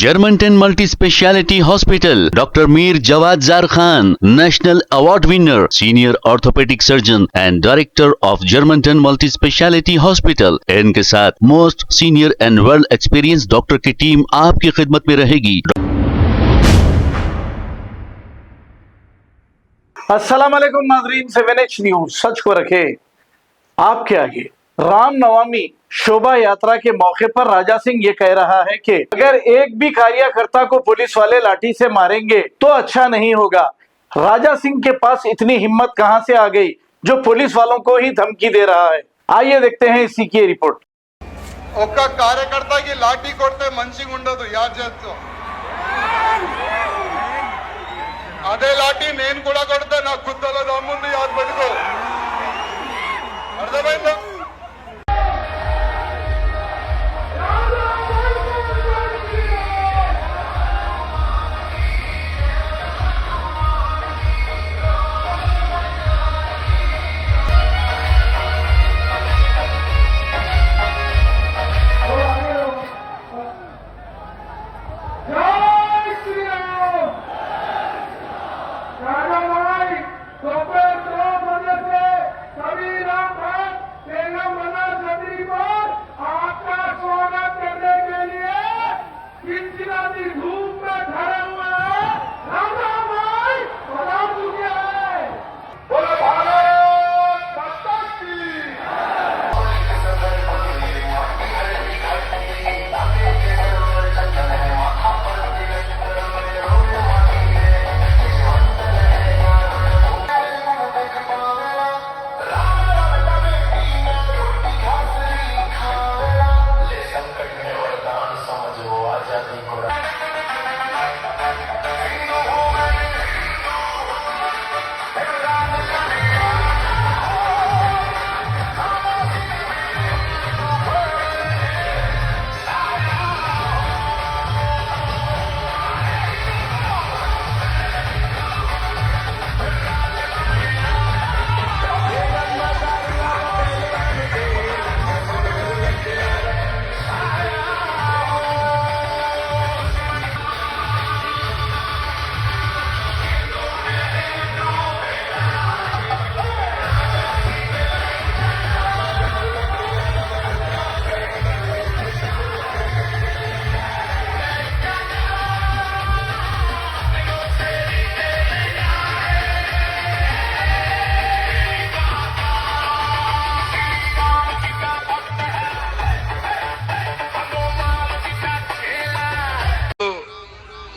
Germanton multi speciality hospital, doctor Mir Jawad Zar Khan, national award winner, senior orthopaedic surgeon and director of Germanton multi speciality hospital. इनके साथ most senior and well experience doctor की team आपकी खिदमत में रहेगी। अस्सलाम वालेकुम नाजरीन, 7H न्यूज सच को रखे आपके आगे। रामनवमी शोभा यात्रा के मौके पर राजा सिंह ये कह रहा है कि अगर एक भी कार्यकर्ता को पुलिस वाले लाठी से मारेंगे तो अच्छा नहीं होगा। राजा सिंह के पास इतनी हिम्मत कहां से आ गई जो पुलिस वालों को ही धमकी दे रहा है। आइए देखते हैं इसी की रिपोर्ट। ఒక్క కార్యకర్తకి లాఠీ కొడితే మంచిగా ఉండదు, యాద్ చేసుకో। అదే లాఠీ నేను కూడా కొడితే నా గుద్దలో దమ్ముంది, యాద్ పెట్టుకో। అర్థమైందా?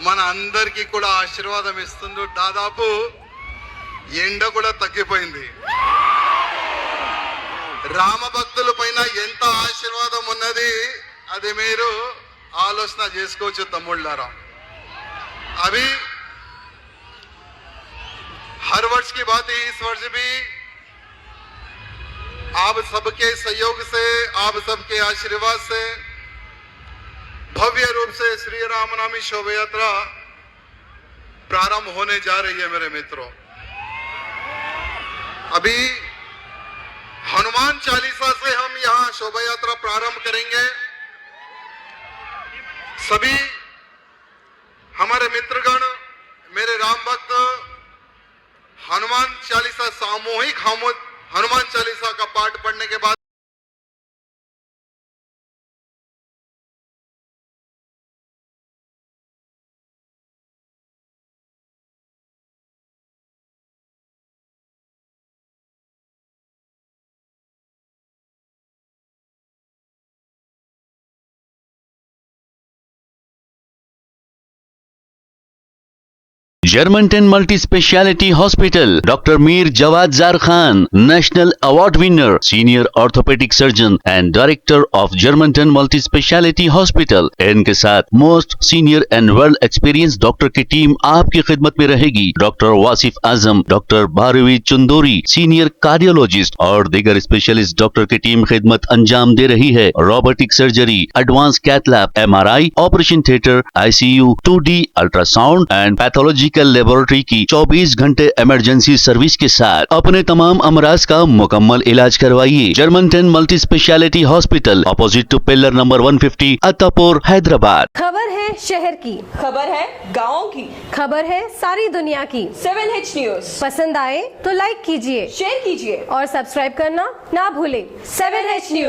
మన అందరికీ కూడా ఆశీర్వాదం ఇస్తుందో దాదాపు ఎండ కూడా తగ్గిపోయింది। రామ భక్తుల పైన ఎంత ఆశీర్వాదం ఉన్నది అది మీరు ఆలోచన చేసుకోవచ్చు తమ్ముళ్ళారా। अभी हर वर्ष की बात है, इस वर्ष भी आप सबके सहयोग से, आप सबके आशीर्वाद से भव्य रूप से श्री रामनवमी शोभा यात्रा प्रारंभ होने जा रही है। मेरे मित्रों, अभी हनुमान चालीसा से हम यहाँ शोभा यात्रा प्रारंभ करेंगे। सभी हमारे मित्रगण, मेरे राम भक्त हनुमान चालीसा सामूहिक हनुमान चालीसा का पाठ पढ़ने के बाद Germanton multi speciality hospital, doctor Mir Jawad Zar Khan, national award winner, senior orthopaedic surgeon and director of Germanton multi speciality hospital. इनके साथ most senior and well experience doctor की टीम आपकी खिदमत में रहेगी। Doctor Wasif Azam, doctor Bharvi Chandori, senior cardiologist और दीगर स्पेशलिस्ट डॉक्टर की टीम खिदमत अंजाम दे रही है। Robotic surgery, advance cath lab, MRI, operation theatre, ICU, 2D ultrasound and pathology medical laboratory की 24 घंटे इमरजेंसी सर्विस के साथ अपने तमाम अमराज का मुकम्मल इलाज करवाइए। Germanten multi speciality hospital, opposite to pillar number 150, Attapur, Hyderabad. खबर है शहर की, खबर है गाँव की, खबर है सारी दुनिया की। 7H न्यूज पसंद आए तो लाइक कीजिए, शेयर कीजिए और सब्सक्राइब करना ना भूलें। 7H news.